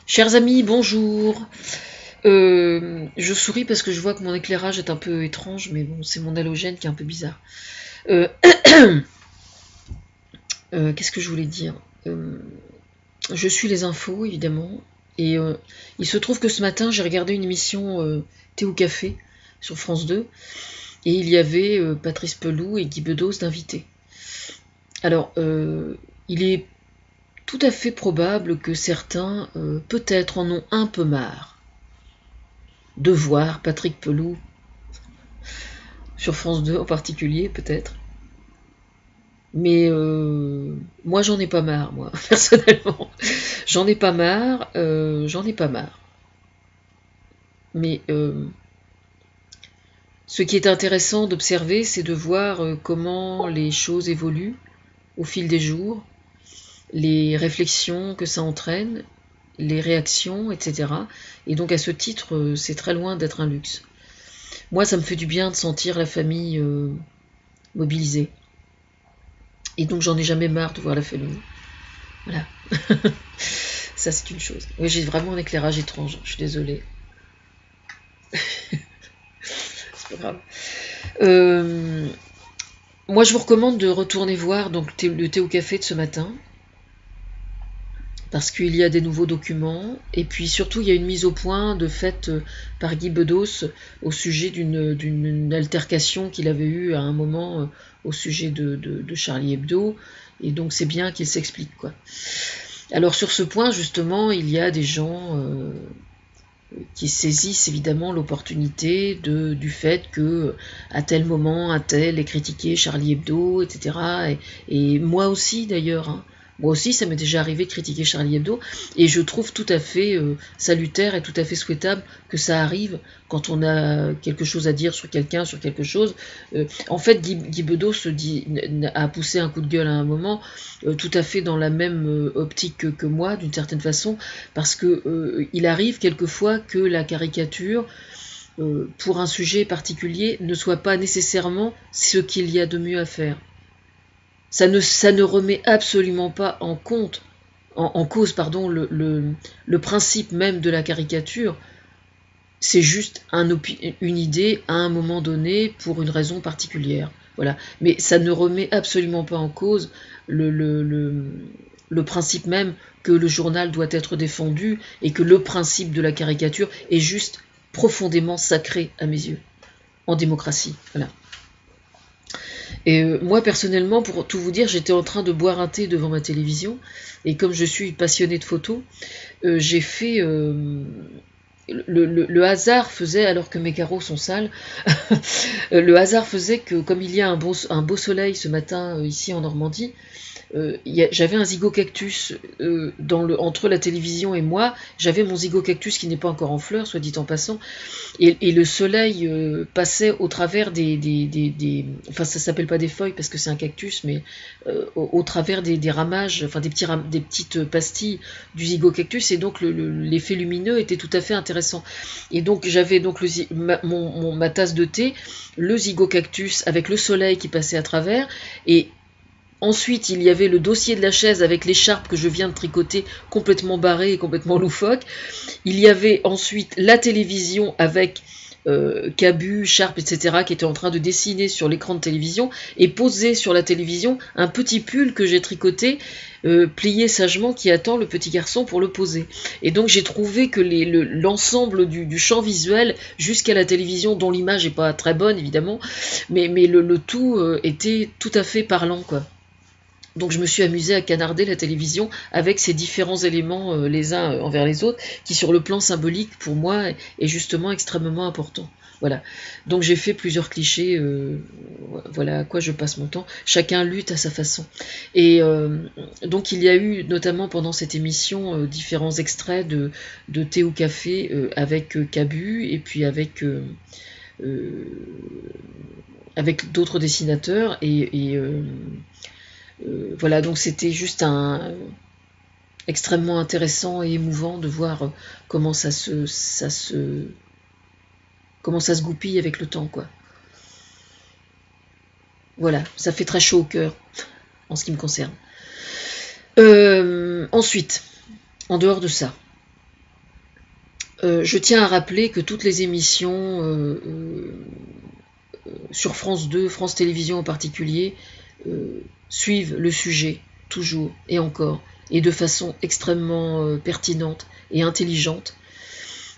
Chers amis, bonjour. Je souris parce que je vois que mon éclairage est un peu étrange, mais bon, c'est mon halogène qui est un peu bizarre. Euh, Qu'est-ce que je voulais dire? Euh, je suis les infos, évidemment, et il se trouve que ce matin, j'ai regardé une émission Thé ou Café sur France 2, et il y avait Patrice Pelou et Guy Bedos d'invités. Alors, il est tout à fait probable que certains, peut-être, en ont un peu marre de voir Patrick Pelou sur France 2 en particulier, peut-être. Mais moi, j'en ai pas marre, moi, personnellement. J'en ai pas marre. Mais ce qui est intéressant d'observer, c'est de voir comment les choses évoluent au fil des jours, les réflexions que ça entraîne, les réactions, etc. Et donc, à ce titre, c'est très loin d'être un luxe. Moi, ça me fait du bien de sentir la famille mobilisée. Et donc, j'en ai jamais marre de voir la famille. Voilà. Ça, c'est une chose. Oui, j'ai vraiment un éclairage étrange. Je suis désolée. C'est pas grave. Euh, Moi, je vous recommande de retourner voir donc, le thé au café de ce matin. Parce qu'il y a des nouveaux documents. Et puis surtout, il y a une mise au point de fait par Guy Bedos au sujet d'une altercation qu'il avait eue à un moment au sujet de Charlie Hebdo. Et donc, c'est bien qu'il s'explique, quoi. Alors, sur ce point, justement, il y a des gens qui saisissent évidemment l'opportunité du fait que à tel moment un tel est critiqué Charlie Hebdo, etc. Et moi aussi d'ailleurs, hein. Moi aussi, ça m'est déjà arrivé de critiquer Charlie Hebdo, et je trouve tout à fait salutaire et tout à fait souhaitable que ça arrive quand on a quelque chose à dire sur quelqu'un, sur quelque chose. En fait, Guy Bedos a poussé un coup de gueule à un moment, tout à fait dans la même optique que moi, d'une certaine façon, parce que il arrive quelquefois que la caricature, pour un sujet particulier, ne soit pas nécessairement ce qu'il y a de mieux à faire. Ça ne remet absolument pas en cause pardon, le principe même de la caricature. C'est juste une idée à un moment donné pour une raison particulière. Voilà. Mais ça ne remet absolument pas en cause le, le, le, le principe même que le journal doit être défendu et que le principe de la caricature est juste profondément sacré à mes yeux, en démocratie. Voilà. Et moi personnellement, pour tout vous dire, j'étais en train de boire un thé devant ma télévision, et comme je suis passionnée de photos, j'ai fait le hasard faisait, alors que mes carreaux sont sales, le hasard faisait que comme il y a un beau soleil ce matin ici en Normandie, j'avais un zygocactus entre la télévision et moi. J'avais mon zygocactus qui n'est pas encore en fleurs, soit dit en passant, et le soleil passait au travers enfin ça s'appelle pas des feuilles parce que c'est un cactus, mais au travers des ramages, enfin des petites pastilles du zygocactus, et donc l'effet lumineux était tout à fait intéressant. Et donc j'avais donc ma tasse de thé, le zygocactus avec le soleil qui passait à travers, et ensuite, il y avait le dossier de la chaise avec l'écharpe que je viens de tricoter, complètement barrée et complètement loufoque. Il y avait ensuite la télévision avec Cabu, Sharp, etc., qui étaient en train de dessiner sur l'écran de télévision, et posé sur la télévision un petit pull que j'ai tricoté, plié sagement, qui attend le petit garçon pour le poser. Et donc j'ai trouvé que l'ensemble du champ visuel jusqu'à la télévision, dont l'image n'est pas très bonne évidemment, mais le tout était tout à fait parlant, quoi. Donc je me suis amusée à canarder la télévision avec ces différents éléments les uns envers les autres, qui sur le plan symbolique pour moi est justement extrêmement important. Voilà. Donc j'ai fait plusieurs clichés, voilà à quoi je passe mon temps. Chacun lutte à sa façon. Et donc il y a eu notamment pendant cette émission différents extraits de thé ou café avec Cabu, et puis euh, avec d'autres dessinateurs, voilà, donc c'était juste extrêmement intéressant et émouvant de voir comment comment ça se goupille avec le temps, quoi. Voilà, ça fait très chaud au cœur en ce qui me concerne. Ensuite, en dehors de ça, Je tiens à rappeler que toutes les émissions sur France 2, France Télévisions en particulier, suivent le sujet, toujours et encore, et de façon extrêmement pertinente et intelligente.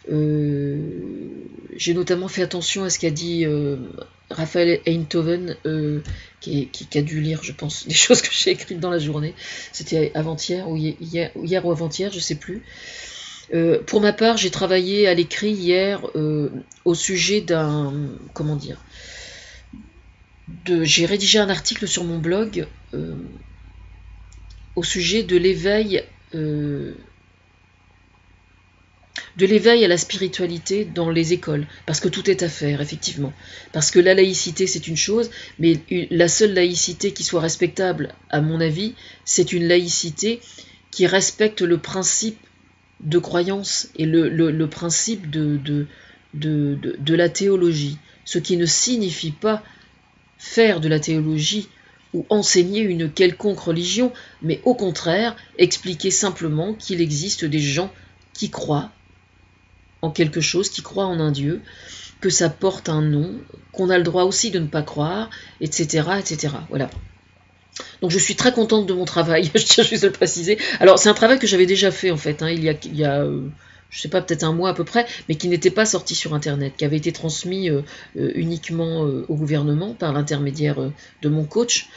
J'ai notamment fait attention à ce qu'a dit Raphaël Einthoven, qui a dû lire, je pense, des choses que j'ai écrites dans la journée. C'était avant-hier, ou hier ou avant-hier, je sais plus. Pour ma part, j'ai travaillé à l'écrit hier au sujet d'un... Comment dire, j'ai rédigé un article sur mon blog au sujet de l'éveil à la spiritualité dans les écoles, parce que tout est à faire, effectivement. Parce que la laïcité, c'est une chose, mais la seule laïcité qui soit respectable, à mon avis, c'est une laïcité qui respecte le principe de croyance et le principe de la théologie, ce qui ne signifie pas faire de la théologie ou enseigner une quelconque religion, mais au contraire, expliquer simplement qu'il existe des gens qui croient en quelque chose, qui croient en un Dieu, que ça porte un nom, qu'on a le droit aussi de ne pas croire, etc., etc. Voilà. Donc je suis très contente de mon travail, je tiens juste à le préciser. Alors c'est un travail que j'avais déjà fait en fait, il y a je sais pas, peut-être un mois à peu près, mais qui n'était pas sorti sur Internet, qui avait été transmis uniquement au gouvernement par l'intermédiaire de mon coach,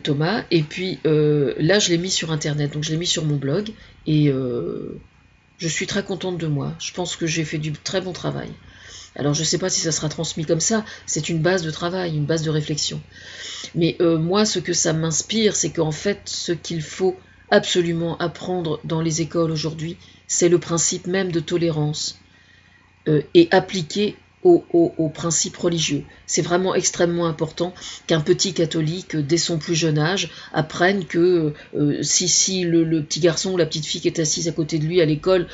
Thomas. Et puis là, je l'ai mis sur Internet, donc je l'ai mis sur mon blog, et je suis très contente de moi. Je pense que j'ai fait du très bon travail. Alors je ne sais pas si ça sera transmis comme ça, c'est une base de travail, une base de réflexion. Mais moi, ce que ça m'inspire, c'est qu'en fait, ce qu'il faut absolument apprendre dans les écoles aujourd'hui, c'est le principe même de tolérance et appliqué aux principes religieux. C'est vraiment extrêmement important qu'un petit catholique, dès son plus jeune âge, apprenne que si le petit garçon ou la petite fille qui est assise à côté de lui à l'école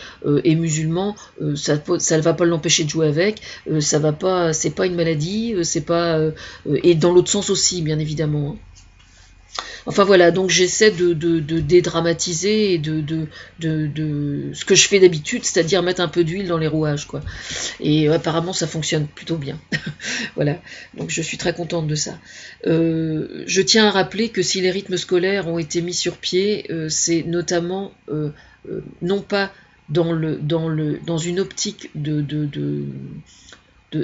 est musulman, ça ne va pas l'empêcher de jouer avec, ça va pas, c'est pas une maladie, c'est pas et dans l'autre sens aussi, bien évidemment. Hein. Enfin voilà, donc j'essaie de dédramatiser et de ce que je fais d'habitude, c'est-à-dire mettre un peu d'huile dans les rouages, quoi. Et apparemment ça fonctionne plutôt bien. Voilà, donc je suis très contente de ça. Je tiens à rappeler que si les rythmes scolaires ont été mis sur pied, c'est notamment non pas dans une optique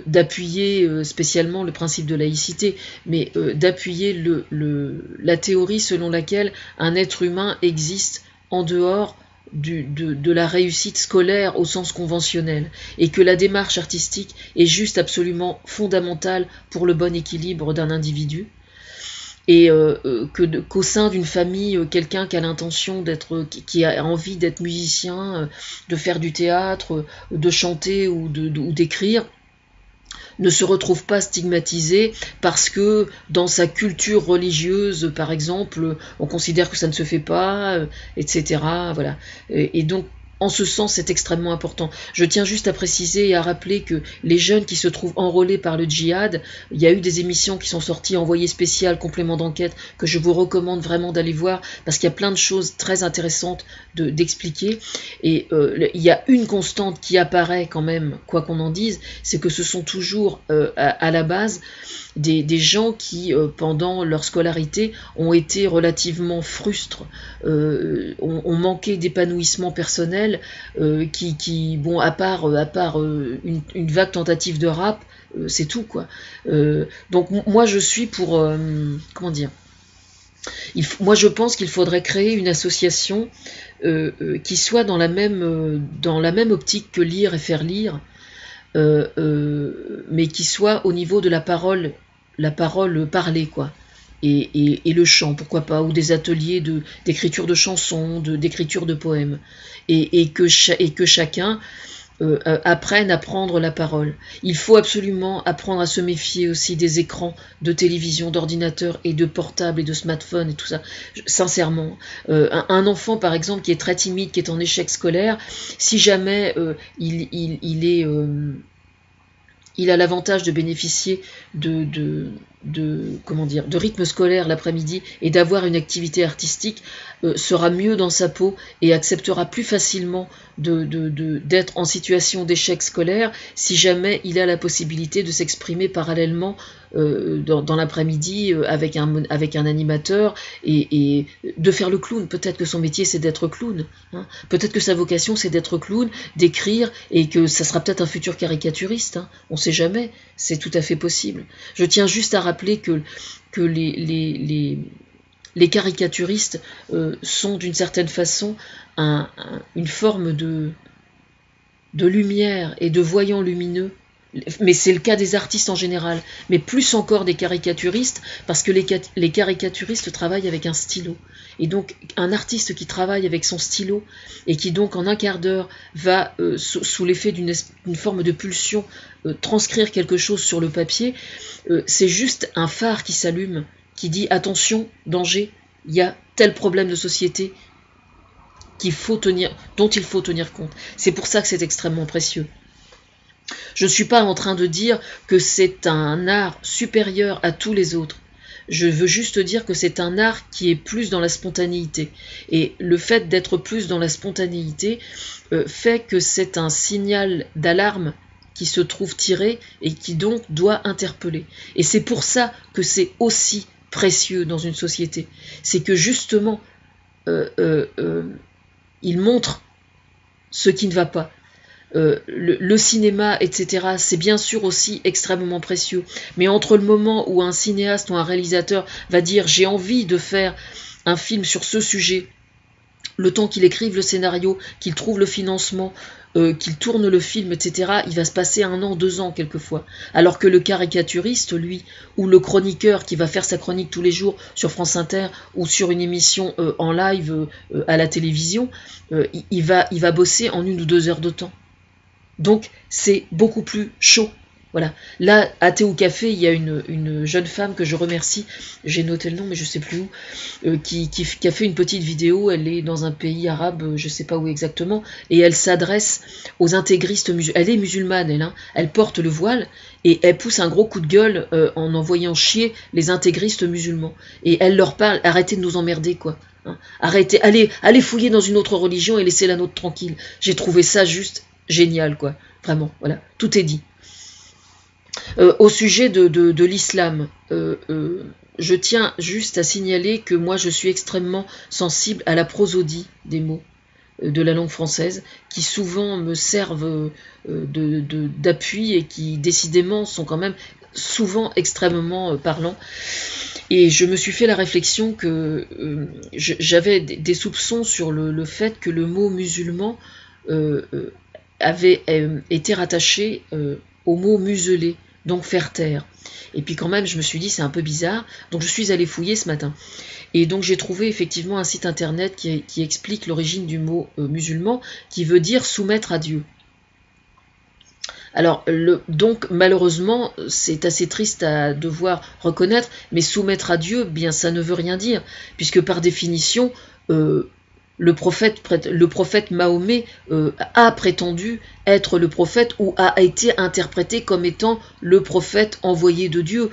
d'appuyer spécialement le principe de laïcité, mais d'appuyer la théorie selon laquelle un être humain existe en dehors de la réussite scolaire au sens conventionnel, et que la démarche artistique est juste absolument fondamentale pour le bon équilibre d'un individu, et qu'au sein d'une famille, quelqu'un qui a l'intention qui a envie d'être musicien, de faire du théâtre, de chanter ou d'écrire, ne se retrouve pas stigmatisé parce que dans sa culture religieuse, par exemple, on considère que ça ne se fait pas, etc. Voilà. Et donc, en ce sens, c'est extrêmement important. Je tiens juste à préciser et à rappeler que les jeunes qui se trouvent enrôlés par le djihad, il y a eu des émissions qui sont sorties, Envoyé spécial, complément d'enquête, que je vous recommande vraiment d'aller voir, parce qu'il y a plein de choses très intéressantes d'expliquer. Et il y a une constante qui apparaît quand même, quoi qu'on en dise, c'est que ce sont toujours à la base des gens qui, pendant leur scolarité, ont été relativement frustres, ont manqué d'épanouissement personnel, qui bon, à part une vague tentative de rap, c'est tout, quoi. Donc moi je suis pour, comment dire, moi je pense qu'il faudrait créer une association qui soit dans la même optique que lire et faire lire, mais qui soit au niveau de la parole parlée, quoi. Et le chant, pourquoi pas, ou des ateliers d'écriture de chansons, d'écriture de poèmes, et que chacun apprenne à prendre la parole. Il faut absolument apprendre à se méfier aussi des écrans de télévision, d'ordinateur et de portable et de smartphone et tout ça. Sincèrement, un enfant par exemple qui est très timide, qui est en échec scolaire, si jamais il a l'avantage de bénéficier comment dire, de rythme scolaire l'après-midi et d'avoir une activité artistique sera mieux dans sa peau et acceptera plus facilement d'être en situation d'échec scolaire si jamais il a la possibilité de s'exprimer parallèlement dans l'après-midi avec un animateur et de faire le clown. Peut-être que son métier c'est d'être clown, hein. Peut-être que sa vocation c'est d'être clown, d'écrire et que ça sera peut-être un futur caricaturiste, hein. On ne sait jamais, c'est tout à fait possible. Je tiens juste à rappeler que les caricaturistes sont d'une certaine façon une forme de lumière et de voyant lumineux, mais c'est le cas des artistes en général, mais plus encore des caricaturistes, parce que les caricaturistes travaillent avec un stylo. Et donc un artiste qui travaille avec son stylo, et qui donc en un quart d'heure va, sous l'effet d'une forme de pulsion, transcrire quelque chose sur le papier, c'est juste un phare qui s'allume, qui dit « Attention, danger, il y a tel problème de société dont il faut tenir compte ». C'est pour ça que c'est extrêmement précieux. Je ne suis pas en train de dire que c'est un art supérieur à tous les autres. Je veux juste dire que c'est un art qui est plus dans la spontanéité. Et le fait d'être plus dans la spontanéité fait que c'est un signal d'alarme qui se trouve tiré et qui donc doit interpeller. Et c'est pour ça que c'est aussi précieux dans une société. C'est que justement, il montre ce qui ne va pas. Le cinéma, etc., c'est bien sûr aussi extrêmement précieux. Mais entre le moment où un cinéaste ou un réalisateur va dire « j'ai envie de faire un film sur ce sujet », le temps qu'il écrive le scénario, qu'il trouve le financement, qu'il tourne le film, etc., il va se passer 1 an, 2 ans quelquefois. Alors que le caricaturiste, lui, ou le chroniqueur qui va faire sa chronique tous les jours sur France Inter ou sur une émission en live à la télévision, il va bosser en 1 ou 2 heures de temps. Donc c'est beaucoup plus chaud. Voilà. Là, à Thé ou Café, il y a une jeune femme que je remercie, j'ai noté le nom mais je ne sais plus où, qui a fait une petite vidéo. Elle est dans un pays arabe, je ne sais pas où exactement, et elle s'adresse aux intégristes musulmans. Elle est musulmane, elle, hein. Elle porte le voile et elle pousse un gros coup de gueule en envoyant chier les intégristes musulmans. Et elle leur parle, arrêtez de nous emmerder, quoi. Hein. Arrêtez, allez fouiller dans une autre religion et laissez la nôtre tranquille. J'ai trouvé ça juste génial, quoi. Vraiment, voilà, tout est dit. Au sujet de l'islam, je tiens juste à signaler que moi je suis extrêmement sensible à la prosodie des mots de la langue française, qui souvent me servent d'appui et qui décidément sont quand même souvent extrêmement parlants. Et je me suis fait la réflexion que j'avais des soupçons sur le fait que le mot musulman avait été rattaché au mot museler, donc faire taire. Et puis quand même, je me suis dit, c'est un peu bizarre, donc je suis allée fouiller ce matin. Et donc j'ai trouvé effectivement un site internet qui explique l'origine du mot musulman, qui veut dire soumettre à Dieu. Alors, donc malheureusement, c'est assez triste à devoir reconnaître, mais soumettre à Dieu, bien ça ne veut rien dire, puisque par définition, le prophète Mahomet a prétendu être le prophète ou a été interprété comme étant le prophète envoyé de Dieu.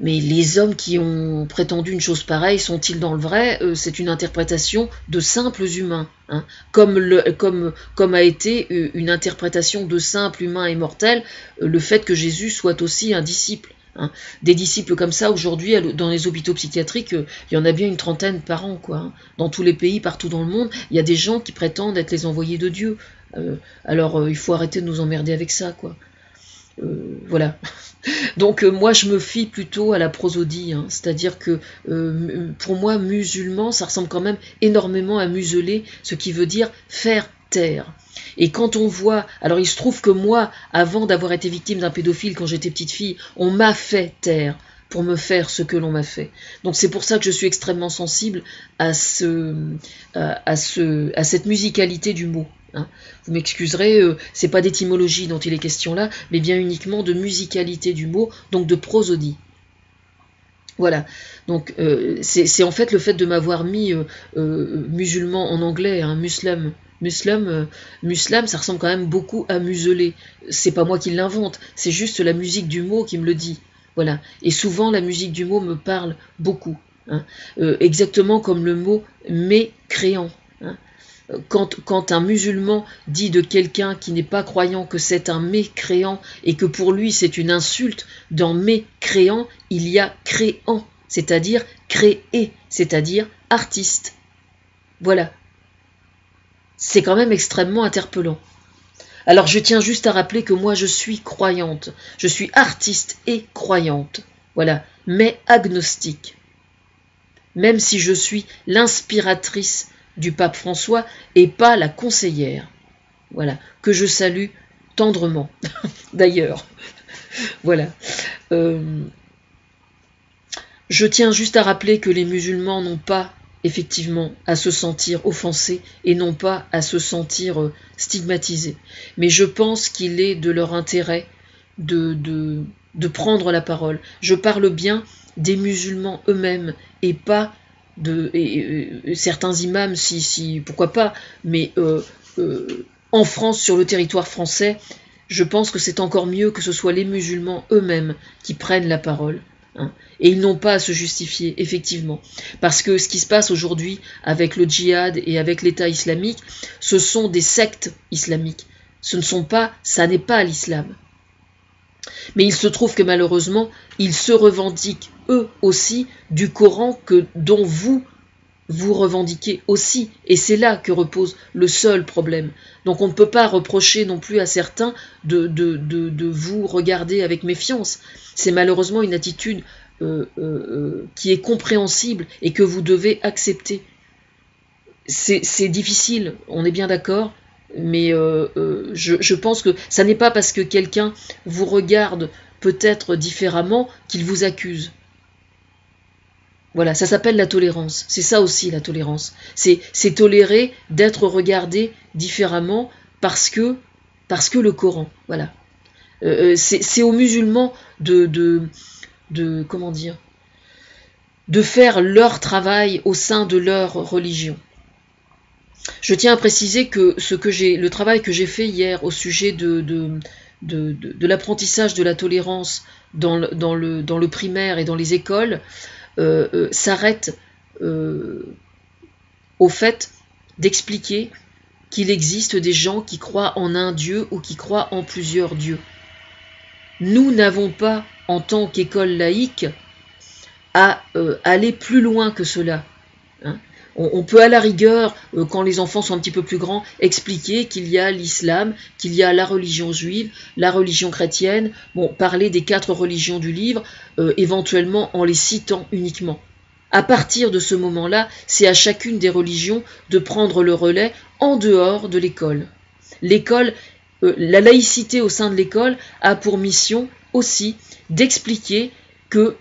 Mais les hommes qui ont prétendu une chose pareille, sont-ils dans le vrai? C'est une interprétation de simples humains, hein, comme a été une interprétation de simples humains et mortels le fait que Jésus soit aussi un disciple. Hein. Des disciples comme ça, aujourd'hui, dans les hôpitaux psychiatriques, il y en a bien une 30aine par an, quoi. Hein. Dans tous les pays, partout dans le monde, il y a des gens qui prétendent être les envoyés de Dieu. Alors, il faut arrêter de nous emmerder avec ça, quoi. Voilà. Donc moi je me fie plutôt à la prosodie, hein. C'est-à-dire que pour moi musulman ça ressemble quand même énormément à museler, ce qui veut dire faire taire. Et quand on voit, alors il se trouve que moi, avant d'avoir été victime d'un pédophile quand j'étais petite fille, on m'a fait taire pour me faire ce que l'on m'a fait. Donc c'est pour ça que je suis extrêmement sensible à cette musicalité du mot. Hein. Vous m'excuserez, c'est pas d'étymologie dont il est question là, mais bien uniquement de musicalité du mot, donc de prosodie. Voilà, donc c'est en fait le fait de m'avoir mis musulman en anglais, hein, muslim, ça ressemble quand même beaucoup à museler. C'est pas moi qui l'invente, c'est juste la musique du mot qui me le dit. Voilà. Et souvent, la musique du mot me parle beaucoup. Hein. Exactement comme le mot mécréant. Hein. Quand un musulman dit de quelqu'un qui n'est pas croyant que c'est un mécréant et que pour lui c'est une insulte, dans mécréant, il y a créant, c'est-à-dire créer, c'est-à-dire artiste. Voilà. C'est quand même extrêmement interpellant. Alors je tiens juste à rappeler que moi je suis croyante, je suis artiste et croyante, voilà, mais agnostique. Même si je suis l'inspiratrice du pape François et pas la conseillère, voilà, que je salue tendrement, d'ailleurs, voilà. Je tiens juste à rappeler que les musulmans n'ont pas effectivement à se sentir offensés et non pas à se sentir stigmatisés. Mais je pense qu'il est de leur intérêt de prendre la parole. Je parle bien des musulmans eux-mêmes et pas de certains imams, si pourquoi pas, mais en France, sur le territoire français, je pense que c'est encore mieux que ce soit les musulmans eux-mêmes qui prennent la parole. Hein. Et ils n'ont pas à se justifier, effectivement. Parce que ce qui se passe aujourd'hui avec le djihad et avec l'État islamique, ce sont des sectes islamiques. Ça n'est pas l'islam. Mais il se trouve que malheureusement, ils se revendiquent eux aussi du Coran dont vous revendiquez aussi. Et c'est là que repose le seul problème. Donc on ne peut pas reprocher non plus à certains de vous regarder avec méfiance. C'est malheureusement une attitude qui est compréhensible et que vous devez accepter. C'est difficile, on est bien d'accord, mais je pense que ça n'est pas parce que quelqu'un vous regarde peut-être différemment qu'il vous accuse. Voilà, ça s'appelle la tolérance. C'est ça aussi la tolérance. C'est tolérer d'être regardé différemment parce que le Coran. Voilà. C'est aux musulmans comment dire, de faire leur travail au sein de leur religion. Je tiens à préciser que le travail que j'ai fait hier au sujet de l'apprentissage de la tolérance dans le primaire et dans les écoles s'arrête au fait d'expliquer qu'il existe des gens qui croient en un Dieu ou qui croient en plusieurs dieux. Nous n'avons pas, en tant qu'école laïque, à aller plus loin que cela. Hein. On peut à la rigueur, quand les enfants sont un petit peu plus grands, expliquer qu'il y a l'islam, qu'il y a la religion juive, la religion chrétienne, parler des 4 religions du livre, éventuellement en les citant uniquement. À partir de ce moment-là, c'est à chacune des religions de prendre le relais en dehors de l'école. L'école, la laïcité au sein de l'école a pour mission aussi d'expliquer que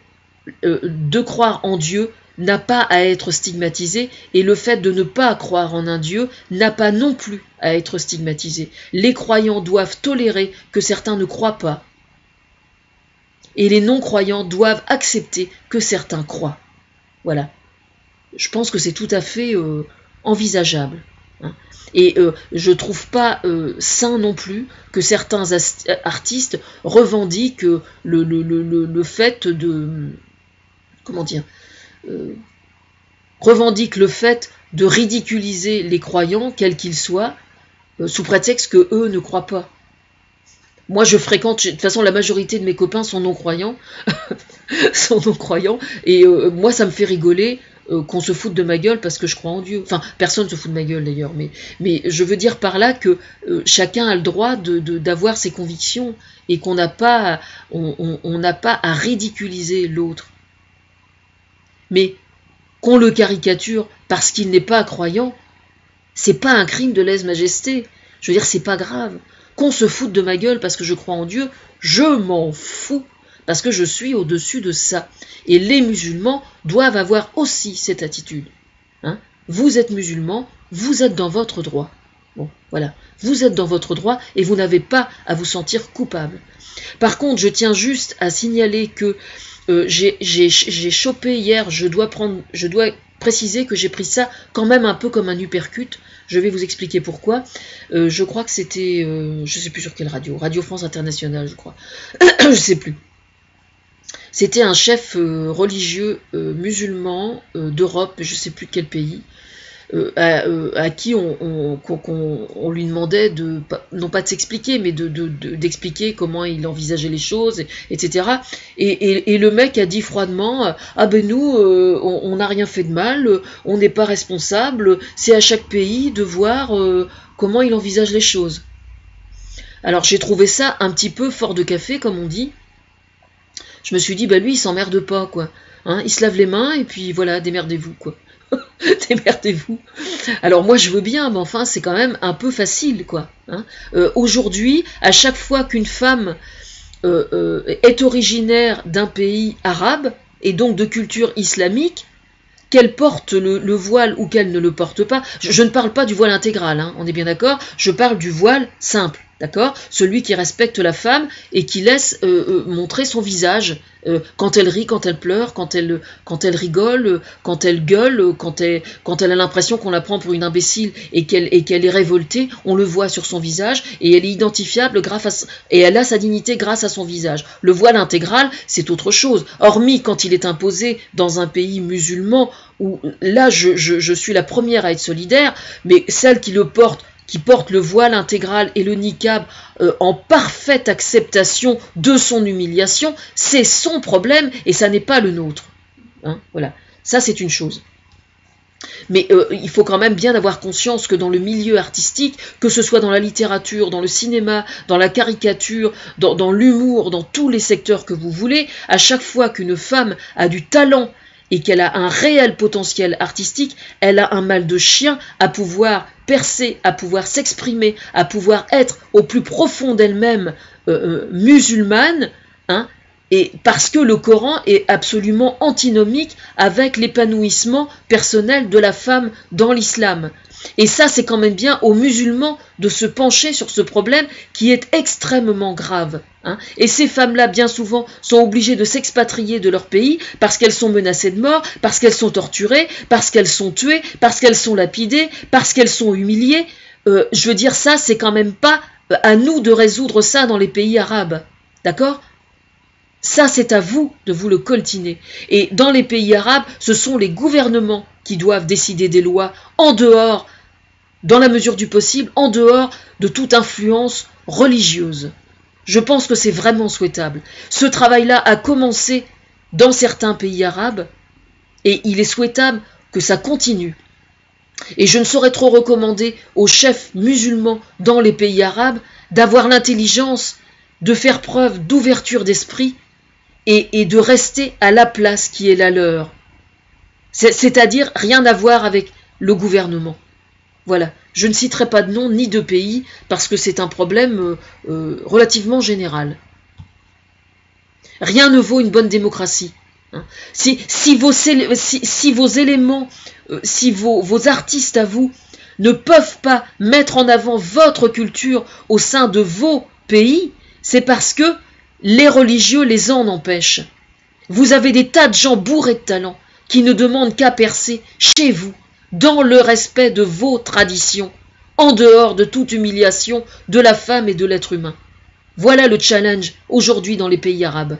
de croire en Dieu n'a pas à être stigmatisé et le fait de ne pas croire en un Dieu n'a pas non plus à être stigmatisé. Les croyants doivent tolérer que certains ne croient pas et les non-croyants doivent accepter que certains croient. Voilà. Je pense que c'est tout à fait envisageable. Hein. Et je trouve pas sain non plus que certains artistes revendiquent le fait de... Comment dire revendiquent le fait de ridiculiser les croyants, quels qu'ils soient, sous prétexte que eux ne croient pas. Moi, je fréquente, de toute façon, la majorité de mes copains sont non-croyants, et moi, ça me fait rigoler qu'on se foute de ma gueule parce que je crois en Dieu. Enfin, personne ne se fout de ma gueule d'ailleurs, mais je veux dire par là que chacun a le droit d'avoir ses convictions et qu'on n'a pas, on n'a pas à ridiculiser l'autre. Mais qu'on le caricature parce qu'il n'est pas croyant, c'est pas un crime de lèse-majesté. Je veux dire, c'est pas grave. Qu'on se foute de ma gueule parce que je crois en Dieu, je m'en fous, parce que je suis au-dessus de ça. Et les musulmans doivent avoir aussi cette attitude. Hein ? Vous êtes musulmans, vous êtes dans votre droit. Bon, voilà. Vous êtes dans votre droit et vous n'avez pas à vous sentir coupable. Par contre, je tiens juste à signaler que j'ai chopé hier, je dois préciser que j'ai pris ça quand même un peu comme un uppercut. Je vais vous expliquer pourquoi. Je crois que c'était, je sais plus sur quelle radio, Radio France Internationale, je crois. Je sais plus. C'était un chef religieux musulman d'Europe, je ne sais plus de quel pays, à qui on lui demandait de, non pas de s'expliquer, mais d'expliquer comment il envisageait les choses, etc. Et le mec a dit froidement, ah ben nous, on n'a rien fait de mal, on n'est pas responsable, c'est à chaque pays de voir comment il envisage les choses. Alors j'ai trouvé ça un petit peu fort de café, comme on dit. Je me suis dit, bah lui, il s'emmerde pas, quoi. Hein, il se lave les mains, et puis voilà, démerdez-vous, quoi. Démerdez-vous. Alors moi, je veux bien, mais enfin, c'est quand même un peu facile, quoi. Hein. Aujourd'hui, à chaque fois qu'une femme est originaire d'un pays arabe, et donc de culture islamique, qu'elle porte le voile ou qu'elle ne le porte pas, je ne parle pas du voile intégral, hein, on est bien d'accord, je parle du voile simple, d'accord, celui qui respecte la femme et qui laisse montrer son visage quand elle rit, quand elle pleure, quand elle rigole, quand elle gueule, quand elle a l'impression qu'on la prend pour une imbécile et qu'elle est révoltée, on le voit sur son visage et elle est identifiable et elle a sa dignité grâce à son visage. Le voile intégral, c'est autre chose, hormis quand il est imposé dans un pays musulman où là je suis la première à être solidaire, mais celle qui porte le voile intégral et le niqab en parfaite acceptation de son humiliation, c'est son problème et ça n'est pas le nôtre. Hein, voilà, ça c'est une chose. Mais il faut quand même bien avoir conscience que dans le milieu artistique, que ce soit dans la littérature, dans le cinéma, dans la caricature, dans l'humour, dans tous les secteurs que vous voulez, à chaque fois qu'une femme a du talent et qu'elle a un réel potentiel artistique, elle a un mal de chien à pouvoir percer, à pouvoir s'exprimer, à pouvoir être au plus profond d'elle-même musulmane, hein, et parce que le Coran est absolument antinomique avec l'épanouissement personnel de la femme dans l'islam. Et ça, c'est quand même bien aux musulmans de se pencher sur ce problème qui est extrêmement grave. Hein. Et ces femmes-là, bien souvent, sont obligées de s'expatrier de leur pays parce qu'elles sont menacées de mort, parce qu'elles sont torturées, parce qu'elles sont tuées, parce qu'elles sont lapidées, parce qu'elles sont humiliées. Je veux dire, ça, c'est quand même pas à nous de résoudre ça dans les pays arabes. D'accord ? Ça, c'est à vous de vous le coltiner. Et dans les pays arabes, ce sont les gouvernements qui doivent décider des lois en dehors, dans la mesure du possible, en dehors de toute influence religieuse. Je pense que c'est vraiment souhaitable. Ce travail-là a commencé dans certains pays arabes et il est souhaitable que ça continue. Et je ne saurais trop recommander aux chefs musulmans dans les pays arabes d'avoir l'intelligence de faire preuve d'ouverture d'esprit et de rester à la place qui est la leur. C'est-à-dire rien à voir avec le gouvernement. Voilà. Je ne citerai pas de nom ni de pays parce que c'est un problème relativement général. Rien ne vaut une bonne démocratie. Hein. Si vos éléments, si vos artistes à vous ne peuvent pas mettre en avant votre culture au sein de vos pays, c'est parce que les religieux les en empêchent. Vous avez des tas de gens bourrés de talent qui ne demandent qu'à percer chez vous, dans le respect de vos traditions, en dehors de toute humiliation de la femme et de l'être humain. Voilà le challenge aujourd'hui dans les pays arabes.